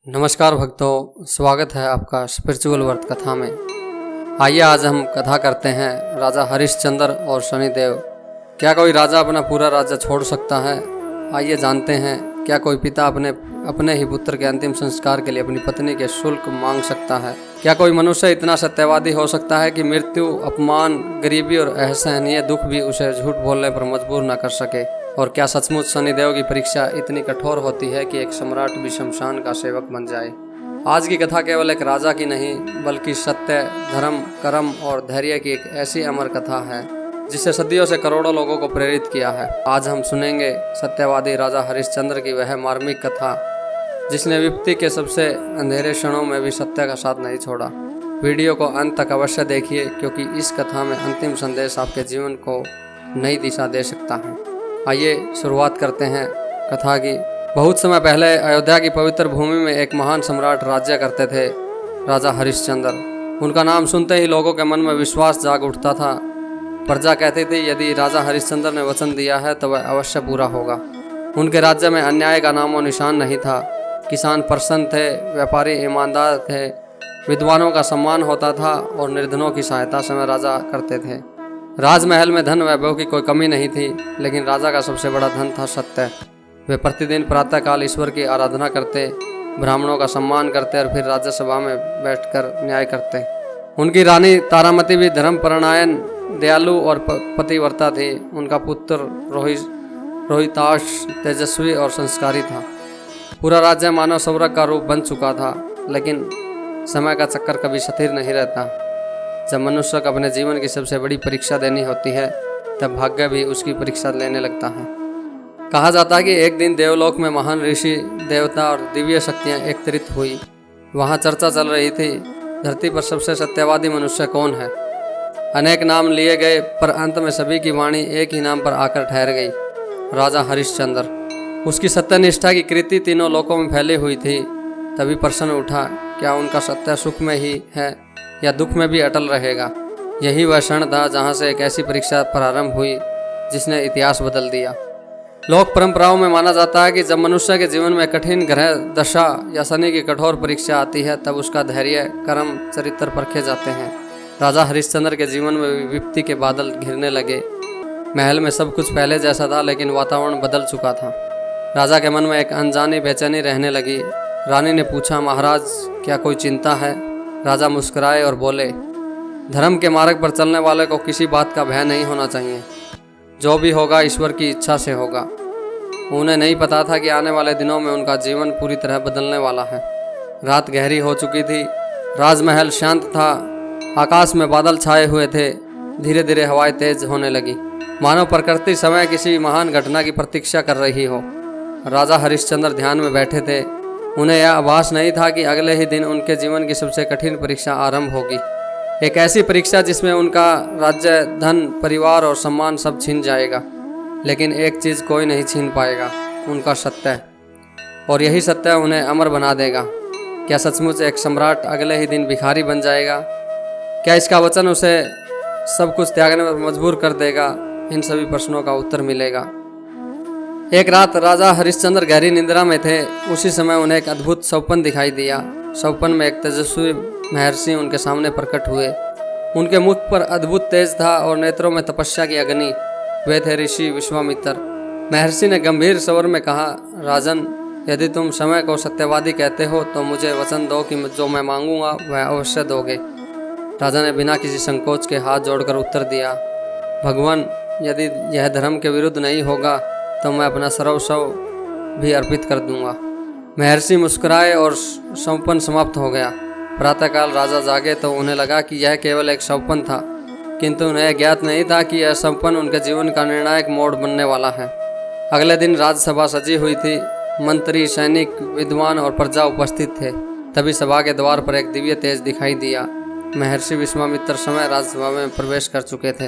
नमस्कार भक्तों, स्वागत है आपका स्पिरिचुअल वर्थ कथा में। आइए आज हम कथा करते हैं राजा हरिश्चंद्र और शनिदेव। क्या कोई राजा अपना पूरा राज्य छोड़ सकता है? आइए जानते हैं। क्या कोई पिता अपने ही पुत्र के अंतिम संस्कार के लिए अपनी पत्नी के शुल्क मांग सकता है? क्या कोई मनुष्य इतना सत्यवादी हो सकता है कि मृत्यु, अपमान, गरीबी और असहनीय दुख भी उसे झूठ बोलने पर मजबूर न कर सके? और क्या सचमुच शनिदेव की परीक्षा इतनी कठोर होती है कि एक सम्राट भी शमशान का सेवक बन जाए? आज की कथा केवल एक राजा की नहीं, बल्कि सत्य, धर्म, कर्म और धैर्य की एक ऐसी अमर कथा है जिससे सदियों से करोड़ों लोगों को प्रेरित किया है। आज हम सुनेंगे सत्यवादी राजा हरिश्चंद्र की वह मार्मिक कथा जिसने विपत्ति के सबसे अंधेरे क्षणों में भी सत्य का साथ नहीं छोड़ा। वीडियो को अंत तक अवश्य देखिए, क्योंकि इस कथा में अंतिम संदेश आपके जीवन को नई दिशा दे सकता है। आइए शुरुआत करते हैं कथा की। बहुत समय पहले अयोध्या की पवित्र भूमि में एक महान सम्राट राज्य करते थे, राजा हरिश्चंद्र। उनका नाम सुनते ही लोगों के मन में विश्वास जाग उठता था। प्रजा कहती थी, यदि राजा हरिश्चंद्र ने वचन दिया है तो वह अवश्य पूरा होगा। उनके राज्य में अन्याय का नामो निशान नहीं था। किसान प्रसन्न थे, व्यापारी ईमानदार थे, विद्वानों का सम्मान होता था और निर्धनों की सहायता से राजा करते थे। राजमहल में धन वैभव की कोई कमी नहीं थी, लेकिन राजा का सबसे बड़ा धन था सत्य। वे प्रतिदिन प्रातःकाल ईश्वर की आराधना करते, ब्राह्मणों का सम्मान करते और फिर राज्यसभा में बैठकर न्याय करते। उनकी रानी तारामती भी धर्मपरायण, दयालु और पतिव्रता थी। उनका पुत्र रोहिताश तेजस्वी और संस्कारी था। पूरा राज्य मानव स्वर्ग का रूप बन चुका था, लेकिन समय का चक्कर कभी स्थिर नहीं रहता। जब मनुष्य को अपने जीवन की सबसे बड़ी परीक्षा देनी होती है, तब भाग्य भी उसकी परीक्षा लेने लगता है। कहा जाता है कि एक दिन देवलोक में महान ऋषि, देवता और दिव्य शक्तियां एकत्रित हुई। वहां चर्चा चल रही थी, धरती पर सबसे सत्यवादी मनुष्य कौन है। अनेक नाम लिए गए, पर अंत में सभी की वाणी एक ही नाम पर आकर ठहर गई, राजा हरिश्चंद्र। उसकी सत्यनिष्ठा की कृति तीनों लोकों में फैली हुई थी। तभी प्रश्न उठा, क्या उनका सत्य सुख में ही है या दुख में भी अटल रहेगा? यही वह क्षण था जहाँ से एक ऐसी परीक्षा प्रारंभ हुई जिसने इतिहास बदल दिया। लोक परंपराओं में माना जाता है कि जब मनुष्य के जीवन में कठिन ग्रह दशा या शनि की कठोर परीक्षा आती है, तब उसका धैर्य, कर्म, चरित्र परखे जाते हैं। राजा हरिश्चंद्र के जीवन में विपत्ति के बादल घिरने लगे। महल में सब कुछ पहले जैसा था, लेकिन वातावरण बदल चुका था। राजा के मन में एक अनजानी बेचैनी रहने लगी। रानी ने पूछा, महाराज क्या कोई चिंता है? राजा मुस्कुराए और बोले, धर्म के मार्ग पर चलने वाले को किसी बात का भय नहीं होना चाहिए। जो भी होगा ईश्वर की इच्छा से होगा। उन्हें नहीं पता था कि आने वाले दिनों में उनका जीवन पूरी तरह बदलने वाला है। रात गहरी हो चुकी थी, राजमहल शांत था, आकाश में बादल छाए हुए थे। धीरे धीरे हवाएं तेज होने लगी, मानो प्रकृति समय किसी महान घटना की प्रतीक्षा कर रही हो। राजा हरिश्चंद्र ध्यान में बैठे थे। उन्हें यह आभास नहीं था कि अगले ही दिन उनके जीवन की सबसे कठिन परीक्षा आरंभ होगी। एक ऐसी परीक्षा जिसमें उनका राज्य, धन, परिवार और सम्मान सब छीन जाएगा। लेकिन एक चीज़ कोई नहीं छीन पाएगा, उनका सत्य। और यही सत्य उन्हें अमर बना देगा। क्या सचमुच एक सम्राट अगले ही दिन भिखारी बन जाएगा? क्या इसका वचन उसे सब कुछ त्यागने पर मजबूर कर देगा? इन सभी प्रश्नों का उत्तर मिलेगा। एक रात राजा हरिश्चंद्र गहरी निद्रा में थे। उसी समय उन्हें एक अद्भुत स्वप्न दिखाई दिया। स्वप्न में एक तेजस्वी महर्षि उनके सामने प्रकट हुए। उनके मुख पर अद्भुत तेज था और नेत्रों में तपस्या की अग्नि। वे थे ऋषि विश्वामित्र। महर्षि ने गंभीर स्वर में कहा, राजन, यदि तुम समय को सत्यवादी कहते हो तो मुझे वचन दो कि जो मैं मांगूंगा वह अवश्य दोगे। राजा ने बिना किसी संकोच के हाथ जोड़कर उत्तर दिया, भगवान, यदि यह धर्म के विरुद्ध नहीं होगा तो मैं अपना सर्वस्व भी अर्पित कर दूंगा। महर्षि मुस्कुराए और स्वप्न समाप्त हो गया। प्रातःकाल राजा जागे तो उन्हें लगा कि यह केवल एक स्वप्न था, किंतु उन्हें ज्ञात नहीं था कि यह स्वप्न उनके जीवन का निर्णायक मोड़ बनने वाला है। अगले दिन राज्यसभा सजी हुई थी। मंत्री, सैनिक, विद्वान और प्रजा उपस्थित थे। तभी सभा के द्वार पर एक दिव्य तेज दिखाई दिया। महर्षि विश्वामित्र समय राज्यसभा में प्रवेश कर चुके थे।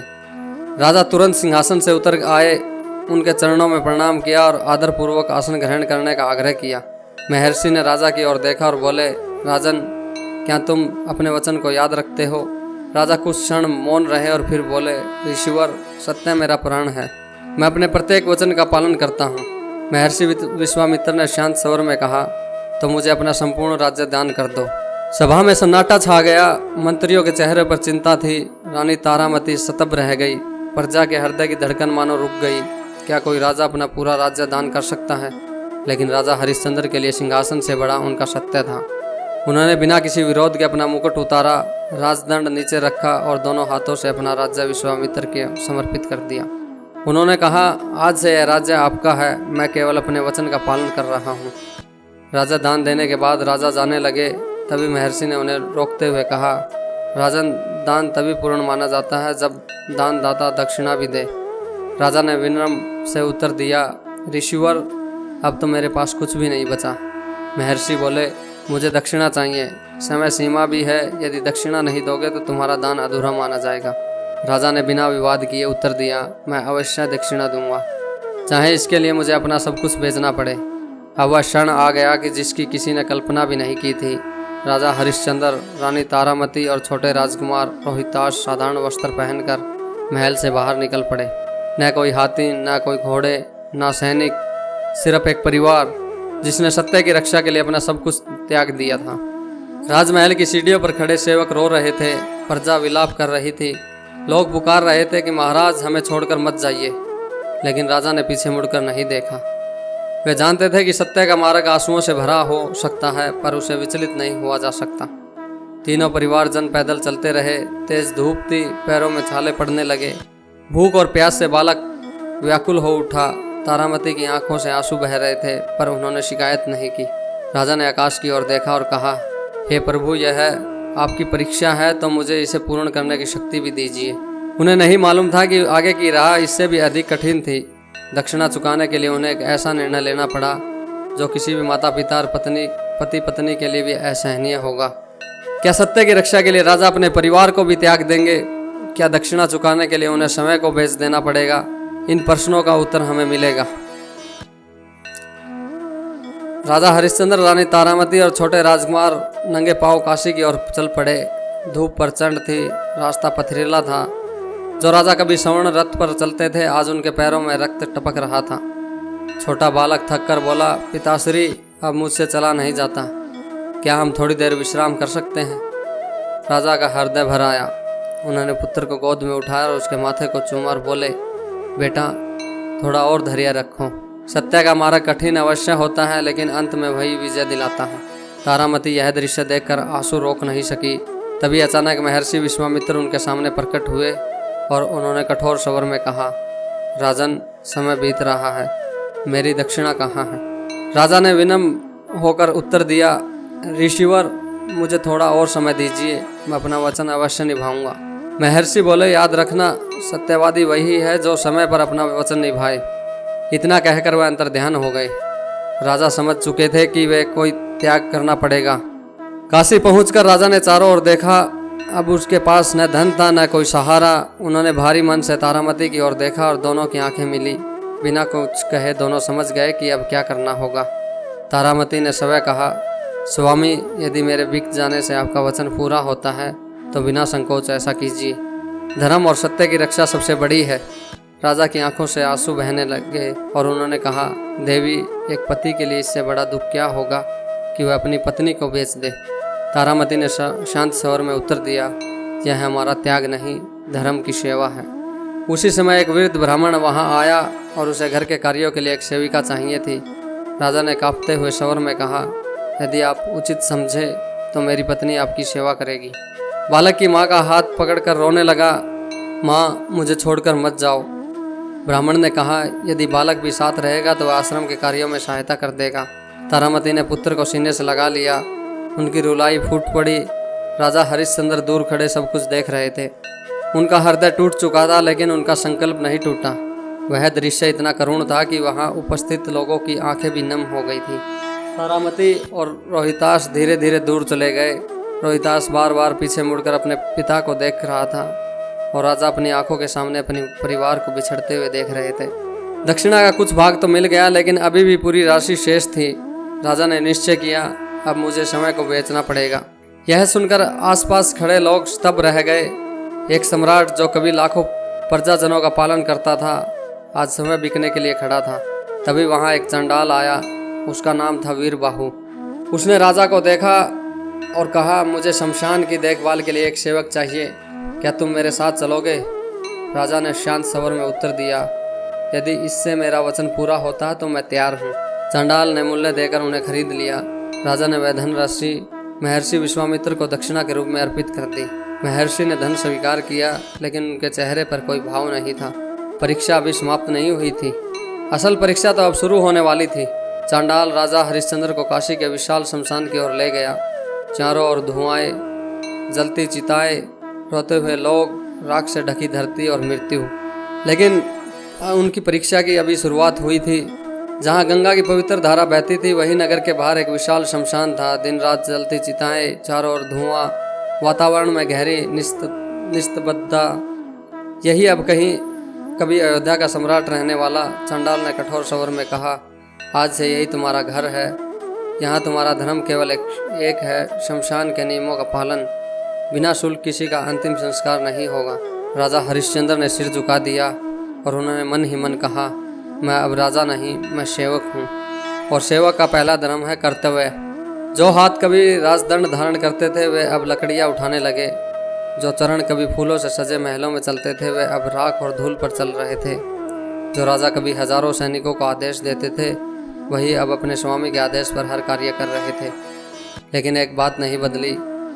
राजा तुरंत सिंहासन से उतर आए, उनके चरणों में प्रणाम किया और आदरपूर्वक आसन ग्रहण करने का आग्रह किया। महर्षि ने राजा की ओर देखा और बोले, राजन, क्या तुम अपने वचन को याद रखते हो? राजा कुछ क्षण मौन रहे और फिर बोले, ऋषिवर, सत्य मेरा प्राण है। मैं अपने प्रत्येक वचन का पालन करता हूँ। महर्षि विश्वामित्र ने शांत स्वर में कहा, तो मुझे अपना संपूर्ण राज्य दान कर दो। सभा में सन्नाटा छा गया। मंत्रियों के चेहरे पर चिंता थी। रानी तारामती स्तब्ध रह गई। प्रजा के हृदय की धड़कन मानो रुक गई। क्या कोई राजा अपना पूरा राज्य दान कर सकता है? लेकिन राजा हरिश्चंद्र के लिए सिंहासन से बड़ा उनका सत्य था। उन्होंने बिना किसी विरोध के अपना मुकुट उतारा, राजदंड नीचे रखा और दोनों हाथों से अपना राज्य विश्वामित्र के समर्पित कर दिया। उन्होंने कहा, आज से यह राज्य आपका है, मैं केवल अपने वचन का पालन कर रहा हूँ। राजा दान देने के बाद राजा जाने लगे। तभी महर्षि ने उन्हें रोकते हुए कहा, राजन, दान तभी पूर्ण माना जाता है जब दानदाता दक्षिणा भी दे। राजा ने विनम्र से उत्तर दिया, ऋषिवर, अब तो मेरे पास कुछ भी नहीं बचा। महर्षि बोले, मुझे दक्षिणा चाहिए, समय सीमा भी है, यदि दक्षिणा नहीं दोगे तो तुम्हारा दान अधूरा माना जाएगा। राजा ने बिना विवाद किए उत्तर दिया, मैं अवश्य दक्षिणा दूंगा, चाहे इसके लिए मुझे अपना सब कुछ बेचना पड़े। अब वह क्षण आ गया कि जिसकी किसी ने कल्पना भी नहीं की थी। राजा हरिश्चंद्र, रानी तारामती और छोटे राजकुमार रोहिताश साधारण वस्त्र पहनकर महल से बाहर निकल पड़े। न कोई हाथी, न कोई घोड़े, न सैनिक, सिर्फ एक परिवार जिसने सत्य की रक्षा के लिए अपना सब कुछ त्याग दिया था। राजमहल की सीढ़ियों पर खड़े सेवक रो रहे थे। प्रजा विलाप कर रही थी। लोग पुकार रहे थे कि महाराज, हमें छोड़कर मत जाइए। लेकिन राजा ने पीछे मुड़कर नहीं देखा। वे जानते थे कि सत्य का मार्ग आंसुओं से भरा हो सकता है, पर उसे विचलित नहीं हुआ जा सकता। तीनों परिवारजन पैदल चलते रहे। तेज धूप थी, पैरों में छाले पड़ने लगे। भूख और प्यास से बालक व्याकुल हो उठा। तारामती की आंखों से आंसू बह रहे थे, पर उन्होंने शिकायत नहीं की। राजा ने आकाश की ओर देखा और कहा, हे प्रभु, यह आपकी परीक्षा है, तो मुझे इसे पूर्ण करने की शक्ति भी दीजिए। उन्हें नहीं मालूम था कि आगे की राह इससे भी अधिक कठिन थी। दक्षिणा चुकाने के लिए उन्हें एक ऐसा निर्णय लेना पड़ा जो किसी भी माता पिता और पति पत्नी के लिए भी असहनीय होगा। क्या सत्य की रक्षा के लिए राजा अपने परिवार को भी त्याग देंगे? क्या दक्षिणा चुकाने के लिए उन्हें समय को बेच देना पड़ेगा? इन प्रश्नों का उत्तर हमें मिलेगा। राजा हरिश्चंद्र, रानी तारामती और छोटे राजकुमार नंगे पांव काशी की ओर चल पड़े। धूप प्रचंड थी, रास्ता पथरीला था। जो राजा कभी स्वर्ण रथ पर चलते थे, आज उनके पैरों में रक्त टपक रहा था। छोटा बालक थक कर बोला, पिताश्री, अब मुझसे चला नहीं जाता, क्या हम थोड़ी देर विश्राम कर सकते हैं? राजा का हृदय भर आया। उन्होंने पुत्र को गोद में उठाया और उसके माथे को चूमा और बोले, बेटा, थोड़ा और धैर्य रखो। सत्य का मार्ग कठिन अवश्य होता है, लेकिन अंत में वही विजय दिलाता है। तारामती यह दृश्य देखकर आंसू रोक नहीं सकी। तभी अचानक महर्षि विश्वामित्र उनके सामने प्रकट हुए और उन्होंने कठोर स्वर में कहा, राजन, समय बीत रहा है, मेरी दक्षिणा कहाँ है? राजा ने विनम्र होकर उत्तर दिया, ऋषिवर, मुझे थोड़ा और समय दीजिए, मैं अपना वचन अवश्य निभाऊंगा। महर्षि बोले, याद रखना, सत्यवादी वही है जो समय पर अपना वचन निभाए। इतना कहकर वह अंतर्ध्यान हो गए। राजा समझ चुके थे कि वे कोई त्याग करना पड़ेगा। काशी पहुंचकर राजा ने चारों ओर देखा। अब उसके पास न धन था न कोई सहारा। उन्होंने भारी मन से तारामती की ओर देखा और दोनों की आंखें मिली। बिना कुछ कहे दोनों समझ गए कि अब क्या करना होगा। तारामती ने स्वयं कहा, स्वामी, यदि मेरे बिक जाने से आपका वचन पूरा होता है तो बिना संकोच ऐसा कीजिए। धर्म और सत्य की रक्षा सबसे बड़ी है। राजा की आंखों से आंसू बहने लगे और उन्होंने कहा, देवी, एक पति के लिए इससे बड़ा दुख क्या होगा कि वह अपनी पत्नी को बेच दे। तारामती ने शांत स्वर में उत्तर दिया, यह हमारा त्याग नहीं, धर्म की सेवा है। उसी समय एक वृद्ध ब्राह्मण वहां आया और उसे घर के कार्यों के लिए एक सेविका चाहिए थी। राजा ने कांपते हुए स्वर में कहा, यदि आप उचित समझे तो मेरी पत्नी आपकी सेवा करेगी। बालक की माँ का हाथ पकड़कर रोने लगा, माँ, मुझे छोड़कर मत जाओ। ब्राह्मण ने कहा, यदि बालक भी साथ रहेगा तो वह आश्रम के कार्यों में सहायता कर देगा। तारामती ने पुत्र को सीने से लगा लिया। उनकी रुलाई फूट पड़ी। राजा हरिश्चंद्र दूर खड़े सब कुछ देख रहे थे। उनका हृदय टूट चुका था, लेकिन उनका संकल्प नहीं टूटा। वह दृश्य इतना करुण था कि वहां उपस्थित लोगों की आंखें भी नम हो गई थी। तारामती और रोहिताश धीरे धीरे दूर चले गए। रोहिताश बार बार पीछे मुड़कर अपने पिता को देख रहा था और राजा अपनी आंखों के सामने अपने परिवार को बिछड़ते हुए देख रहे थे। दक्षिणा का कुछ भाग तो मिल गया, लेकिन अभी भी पूरी राशि शेष थी। राजा ने निश्चय किया, अब मुझे समय को बेचना पड़ेगा। यह सुनकर आसपास खड़े लोग स्तब्ध रह गए। एक सम्राट जो कभी लाखों प्रजाजनों का पालन करता था, आज समय बिकने के लिए खड़ा था। तभी वहां एक चंडाल आया। उसका नाम था वीरबाहु। उसने राजा को देखा और कहा, मुझे शमशान की देखभाल के लिए एक सेवक चाहिए, क्या तुम मेरे साथ चलोगे? राजा ने शांत स्वर में उत्तर दिया, यदि इससे मेरा वचन पूरा होता तो मैं तैयार हूँ। चंडाल ने मूल्य देकर उन्हें खरीद लिया। राजा ने वह धनराशि महर्षि विश्वामित्र को दक्षिणा के रूप में अर्पित कर दी। महर्षि ने धन स्वीकार किया, लेकिन उनके चेहरे पर कोई भाव नहीं था। परीक्षा अभी समाप्त नहीं हुई थी, असल परीक्षा तो अब शुरू होने वाली थी। चांडाल राजा हरिश्चंद्र को काशी के विशाल शमशान की ओर ले गया। चारों ओर धुआएं, जलती चिताएं, रोते हुए लोग, राख से ढकी धरती और मृत्यु। लेकिन उनकी परीक्षा की अभी शुरुआत हुई थी। जहाँ गंगा की पवित्र धारा बहती थी, वही नगर के बाहर एक विशाल शमशान था। दिन रात जलती चिताएं, चारों ओर धुआं, वातावरण में गहरी निस्तब्धता। यही अब कभी अयोध्या का सम्राट रहने वाला। चंडाल ने कठोर स्वर में कहा, आज से यही तुम्हारा घर है। यहाँ तुम्हारा धर्म केवल एक है, शमशान के नियमों का पालन। बिना शुल्क किसी का अंतिम संस्कार नहीं होगा। राजा हरिश्चंद्र ने सिर झुका दिया और उन्होंने मन ही मन कहा, मैं अब राजा नहीं, मैं सेवक हूँ, और सेवक का पहला धर्म है कर्तव्य। जो हाथ कभी राजदंड धारण करते थे, वे अब लकड़ियाँ उठाने लगे। जो चरण कभी फूलों से सजे महलों में चलते थे, वे अब राख और धूल पर चल रहे थे। जो राजा कभी हजारों सैनिकों को आदेश देते थे, वही अब अपने स्वामी के आदेश पर हर कार्य कर रहे थे। लेकिन एक बात नहीं बदली,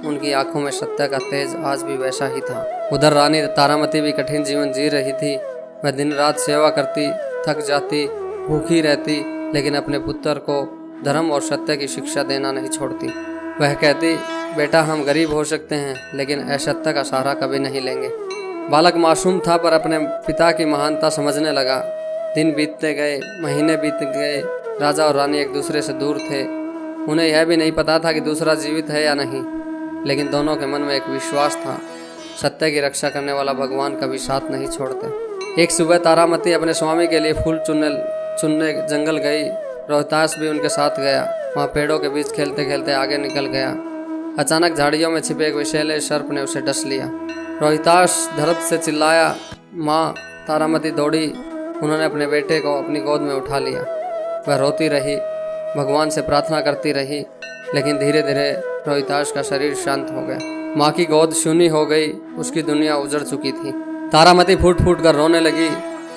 उनकी आंखों में सत्य का तेज आज भी वैसा ही था। उधर रानी तारामती भी कठिन जीवन जी रही थी। वह दिन रात सेवा करती, थक जाती, भूखी रहती, लेकिन अपने पुत्र को धर्म और सत्य की शिक्षा देना नहीं छोड़ती। वह कहती, बेटा हम गरीब हो सकते हैं, लेकिन असत्य का सहारा कभी नहीं लेंगे। बालक मासूम था, पर अपने पिता की महानता समझने लगा। दिन बीतते गए, महीने बीत गए। राजा और रानी एक दूसरे से दूर थे। उन्हें यह भी नहीं पता था कि दूसरा जीवित है या नहीं, लेकिन दोनों के मन में एक विश्वास था, सत्य की रक्षा करने वाला भगवान कभी साथ नहीं छोड़ते। एक सुबह तारामती अपने स्वामी के लिए फूल चुनने जंगल गई। रोहतास भी उनके साथ गया। वहाँ पेड़ों के बीच खेलते खेलते आगे निकल गया। अचानक झाड़ियों में छिपे एक विषैले सर्प ने उसे डस लिया। रोहितास दर्द से चिल्लाया। माँ तारामती दौड़ी। उन्होंने अपने बेटे को अपनी गोद में उठा लिया। वह रोती रही, भगवान से प्रार्थना करती रही, लेकिन धीरे धीरे रोहितास का शरीर शांत हो गया। माँ की गोद शून्य हो गई, उसकी दुनिया उजड़ चुकी थी। तारामती फूट फूट कर रोने लगी,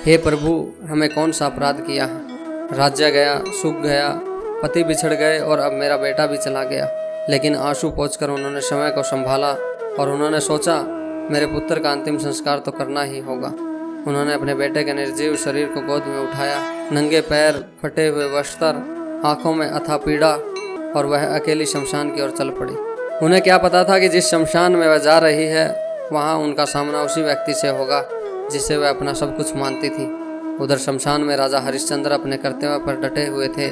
हे प्रभु, हमें कौन सा अपराध किया है? राज्य गया, सुख गया, पति बिछड़ गए और अब मेरा बेटा भी चला गया। लेकिन आंसू पोंछकर उन्होंने समय को संभाला और उन्होंने सोचा, मेरे पुत्र का अंतिम संस्कार तो करना ही होगा। उन्होंने अपने बेटे के निर्जीव शरीर को गोद में उठाया। नंगे पैर, फटे हुए वस्त्र, आंखों में अथाह पीड़ा, और वह अकेली शमशान की ओर चल पड़ी। उन्हें क्या पता था कि जिस शमशान में वह जा रही है, वहाँ उनका सामना उसी व्यक्ति से होगा जिसे वह अपना सब कुछ मानती थी। उधर शमशान में राजा हरिश्चंद्र अपने कर्तव्य पर डटे हुए थे।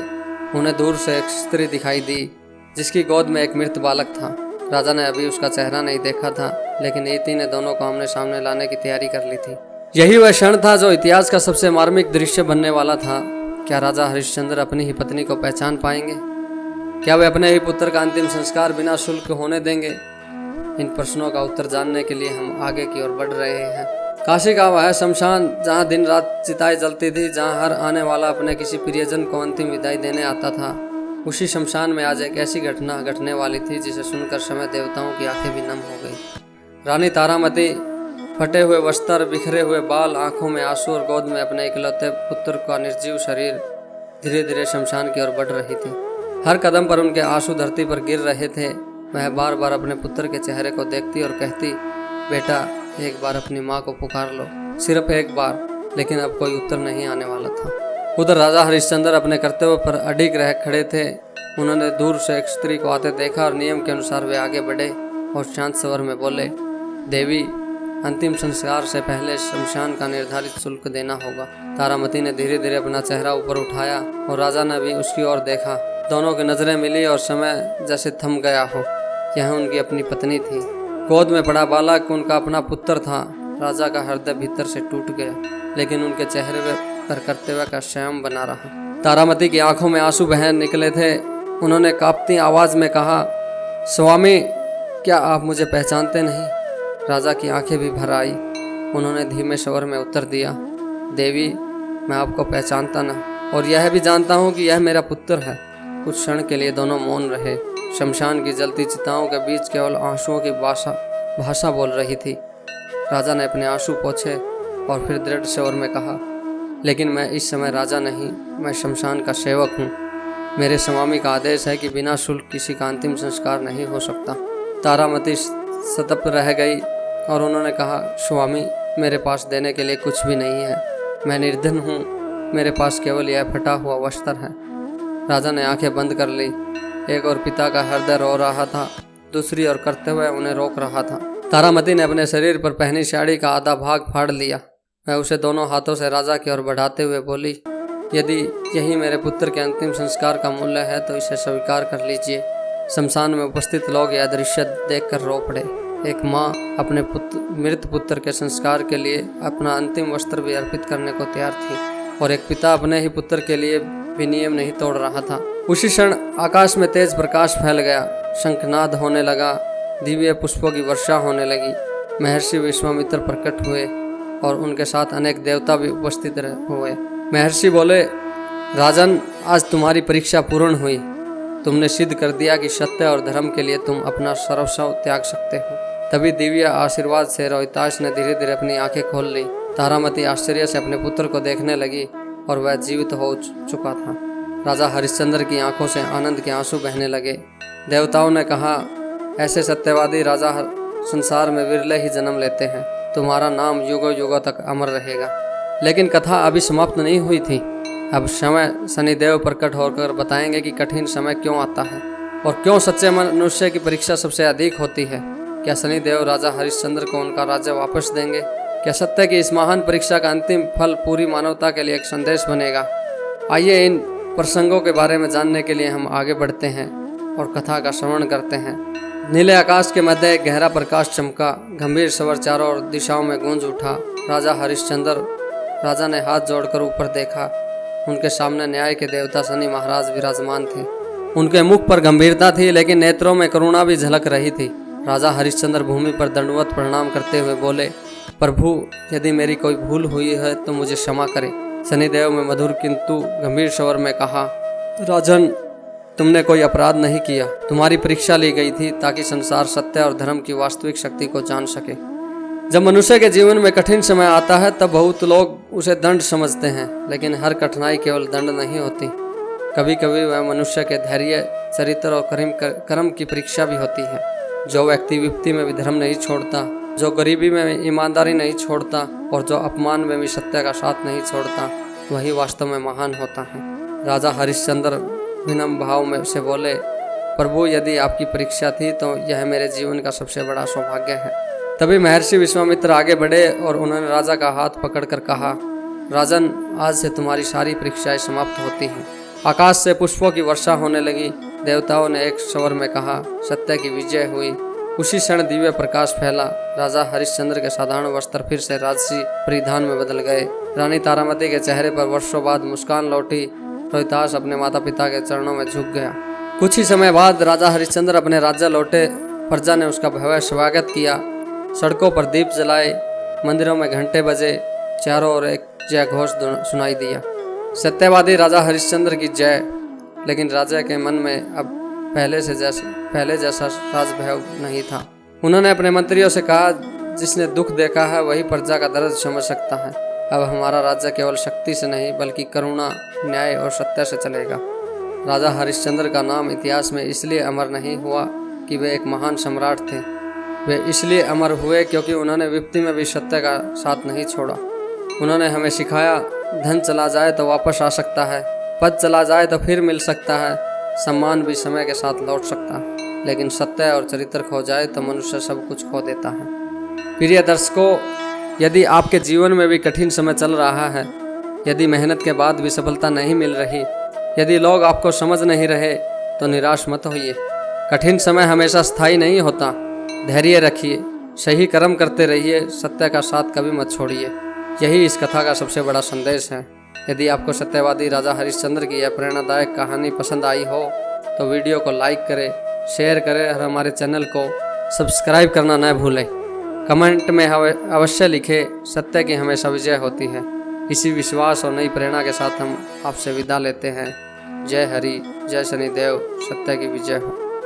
उन्हें दूर से एक स्त्री दिखाई दी, जिसकी गोद में एक मृत बालक था। राजा ने अभी उसका चेहरा नहीं देखा था, लेकिन नीति ने दोनों को आमने सामने लाने की तैयारी कर ली थी। यही वह क्षण था जो इतिहास का सबसे मार्मिक दृश्य बनने वाला था। क्या राजा हरिश्चंद्र अपनी ही पत्नी को पहचान पाएंगे? क्या वे अपने ही पुत्र का अंतिम संस्कार बिना शुल्क होने देंगे? इन प्रश्नों का उत्तर जानने के लिए हम आगे की ओर बढ़ रहे हैं। काशी का वह शमशान, जहाँ दिन रात चिताएं जलती थी, जहाँ हर आने वाला अपने किसी प्रियजन को अंतिम विदाई देने आता था, उसी शमशान में आज एक ऐसी घटना घटने वाली थी जिसे सुनकर समय देवताओं की आंखें भी नम हो गई। रानी तारामती फटे हुए वस्त्र, बिखरे हुए बाल, आंखों में आंसू और गोद में अपने इकलौते पुत्र का निर्जीव शरीर धीरे धीरे शमशान की ओर बढ़ रही थी। हर कदम पर उनके आंसू धरती पर गिर रहे थे। वह बार बार अपने पुत्र के चेहरे को देखती और कहती, बेटा एक बार अपनी माँ को पुकार लो, सिर्फ एक बार। लेकिन अब कोई उत्तर नहीं आने वाला था। उधर राजा हरिश्चंद्र अपने कर्तव्य पर अडिग रह खड़े थे। उन्होंने दूर से एक स्त्री को आते देखा और नियम के अनुसार वे आगे बढ़े और शांत स्वर में बोले, देवी, अंतिम संस्कार से पहले शमशान का निर्धारित शुल्क देना होगा। तारामती ने धीरे धीरे अपना चेहरा ऊपर उठाया और राजा ने भी उसकी ओर देखा। दोनों की नजरें मिली और समय जैसे थम गया हो। यह उनकी अपनी पत्नी थी। गोद में पड़ा बालक उनका अपना पुत्र था। राजा का हृदय भीतर से टूट गया, लेकिन उनके चेहरे पर कर्तव्य का संयम बना रहा। तारामती की आंखों में आंसू बह निकले थे। उन्होंने कांपती आवाज में कहा, स्वामी, क्या आप मुझे पहचानते नहीं? राजा की आंखें भी भर आई। उन्होंने धीमे स्वर में उत्तर दिया, देवी, मैं आपको पहचानता न, और यह भी जानता हूँ कि यह मेरा पुत्र है। कुछ क्षण के लिए दोनों मौन रहे। शमशान की जलती चिताओं के बीच केवल आंसुओं की भाषा बोल रही थी। राजा ने अपने आंसू पोंछे और फिर दृढ़ स्वर में कहा, लेकिन मैं इस समय राजा नहीं, मैं शमशान का सेवक हूँ। मेरे स्वामी का आदेश है कि बिना शुल्क किसी का अंतिम संस्कार नहीं हो सकता। तारामती सतर्क रह गई और उन्होंने कहा, स्वामी, मेरे पास देने के लिए कुछ भी नहीं है। मैं निर्धन हूँ, मेरे पास केवल यह फटा हुआ वस्त्र है। राजा ने आंखें बंद कर ली। एक और पिता का हृदय रो रहा था, दूसरी ओर करते हुए उन्हें रोक रहा था। तारामती ने अपने शरीर पर पहनी साड़ी का आधा भाग फाड़ लिया। वह उसे दोनों हाथों से राजा की ओर बढ़ाते हुए बोली, यदि यही मेरे पुत्र के अंतिम संस्कार का मूल्य है तो इसे स्वीकार कर लीजिए। शमशान में उपस्थित लोग यह दृश्य देखकर रो पड़े। एक माँ अपने मृत पुत्र के संस्कार के लिए अपना अंतिम वस्त्र भी अर्पित करने को तैयार थी, और एक पिता अपने ही पुत्र के लिए भी नियम नहीं तोड़ रहा था। उसी क्षण आकाश में तेज प्रकाश फैल गया, शंखनाद होने लगा, दिव्य पुष्पों की वर्षा होने लगी। महर्षि विश्वामित्र प्रकट हुए और उनके साथ अनेक देवता भी उपस्थित हुए। महर्षि बोले, राजन, आज तुम्हारी परीक्षा पूर्ण हुई। तुमने सिद्ध कर दिया कि सत्य और धर्म के लिए तुम अपना सर्वस्व त्याग सकते हो। तभी दिव्य आशीर्वाद से रोहिताश ने धीरे धीरे अपनी आंखें खोल ली। तारामती आश्चर्य से अपने पुत्र को देखने लगी और वह जीवित हो चुका था। राजा हरिश्चंद्र की आंखों से आनंद के आंसू बहने लगे। देवताओं ने कहा, ऐसे सत्यवादी राजा संसार में विरले ही जन्म लेते हैं। तुम्हारा नाम युगों युगों तक अमर रहेगा। लेकिन कथा अभी समाप्त नहीं हुई थी। अब समय शनिदेव प्रकट होकर बताएंगे कि कठिन समय क्यों आता है और क्यों सच्चे मनुष्य की परीक्षा सबसे अधिक होती है। क्या शनिदेव राजा हरिश्चंद्र को उनका राज्य वापस देंगे? क्या सत्य की इस महान परीक्षा का अंतिम फल पूरी मानवता के लिए एक संदेश बनेगा? आइए इन प्रसंगों के बारे में जानने के लिए हम आगे बढ़ते हैं और कथा का श्रवण करते हैं। नीले आकाश के मध्य एक गहरा प्रकाश चमका। गंभीर स्वर चारों ओर दिशाओं में गूंज उठा। राजा ने हाथ जोड़कर ऊपर देखा। उनके सामने न्याय के देवता शनि महाराज विराजमान थे। उनके मुख पर गंभीरता थी, लेकिन नेत्रों में करुणा भी झलक रही थी। राजा हरिश्चंद्र भूमि पर दंडवत प्रणाम करते हुए बोले, प्रभु, यदि मेरी कोई भूल हुई है तो मुझे क्षमा करें। शनिदेव में मधुर किंतु गंभीर स्वर में कहा, राजन, तुमने कोई अपराध नहीं किया। तुम्हारी परीक्षा ली गई थी ताकि संसार सत्य और धर्म की वास्तविक शक्ति को जान सके। जब मनुष्य के जीवन में कठिन समय आता है तब बहुत लोग उसे दंड समझते हैं, लेकिन हर कठिनाई केवल दंड नहीं होती। कभी कभी वह मनुष्य के धैर्य, चरित्र और कर्म की परीक्षा भी होती है। जो व्यक्ति विपत्ति में भी धर्म नहीं छोड़ता, जो गरीबी में ईमानदारी नहीं छोड़ता और जो अपमान में भी सत्य का साथ नहीं छोड़ता, वही वास्तव में महान होता है। राजा हरिश्चंद्र विनम्र भाव में से बोले, प्रभु, यदि आपकी परीक्षा थी तो यह मेरे जीवन का सबसे बड़ा सौभाग्य है। तभी महर्षि विश्वामित्र आगे बढ़े और उन्होंने राजा का हाथ पकड़कर कहा, राजन, आज से तुम्हारी सारी परीक्षाएं समाप्त होती हैं। आकाश से पुष्पों की वर्षा होने लगी। देवताओं ने एक स्वर में कहा, सत्य की विजय हुई। उसी क्षण दिव्य प्रकाश फैला। राजा हरिश्चंद्र के साधारण वस्त्र फिर से राजसी परिधान में बदल गए। रानी तारामती के चेहरे पर वर्षों बाद मुस्कान लौटी। रोहितास अपने माता पिता के चरणों में झुक गया। कुछ ही समय बाद राजा हरिश्चंद्र अपने राज्य लौटे। प्रजा ने उसका भव्य स्वागत किया। सड़कों पर दीप जलाए, मंदिरों में घंटे बजे, चारों ओर एक जय घोष सुनाई दिया, सत्यवादी राजा हरिश्चंद्र की जय। लेकिन राजा के मन में अब पहले जैसा राजभय नहीं था। उन्होंने अपने मंत्रियों से कहा, जिसने दुख देखा है वही प्रजा का दर्द समझ सकता है। अब हमारा राज्य केवल शक्ति से नहीं बल्कि करुणा, न्याय और सत्य से चलेगा। राजा हरिश्चंद्र का नाम इतिहास में इसलिए अमर नहीं हुआ कि वे एक महान सम्राट थे। वे इसलिए अमर हुए क्योंकि उन्होंने विपत्ति में भी सत्य का साथ नहीं छोड़ा। उन्होंने हमें सिखाया, धन चला जाए तो वापस आ सकता है, पद चला जाए तो फिर मिल सकता है, सम्मान भी समय के साथ लौट सकता है, लेकिन सत्य और चरित्र खो जाए तो मनुष्य सब कुछ खो देता है। प्रिय दर्शकों, यदि आपके जीवन में भी कठिन समय चल रहा है, यदि मेहनत के बाद भी सफलता नहीं मिल रही, यदि लोग आपको समझ नहीं रहे, तो निराश मत होइए। कठिन समय हमेशा स्थायी नहीं होता। धैर्य रखिए, सही कर्म करते रहिए, सत्य का साथ कभी मत छोड़िए। यही इस कथा का सबसे बड़ा संदेश है। यदि आपको सत्यवादी राजा हरिश्चंद्र की यह प्रेरणादायक कहानी पसंद आई हो तो वीडियो को लाइक करें, शेयर करें और हमारे चैनल को सब्सक्राइब करना न भूलें। कमेंट में अवश्य लिखें, सत्य की हमेशा विजय होती है। इसी विश्वास और नई प्रेरणा के साथ हम आपसे विदा लेते हैं। जय हरि, जय शनिदेव, सत्य की विजय हो।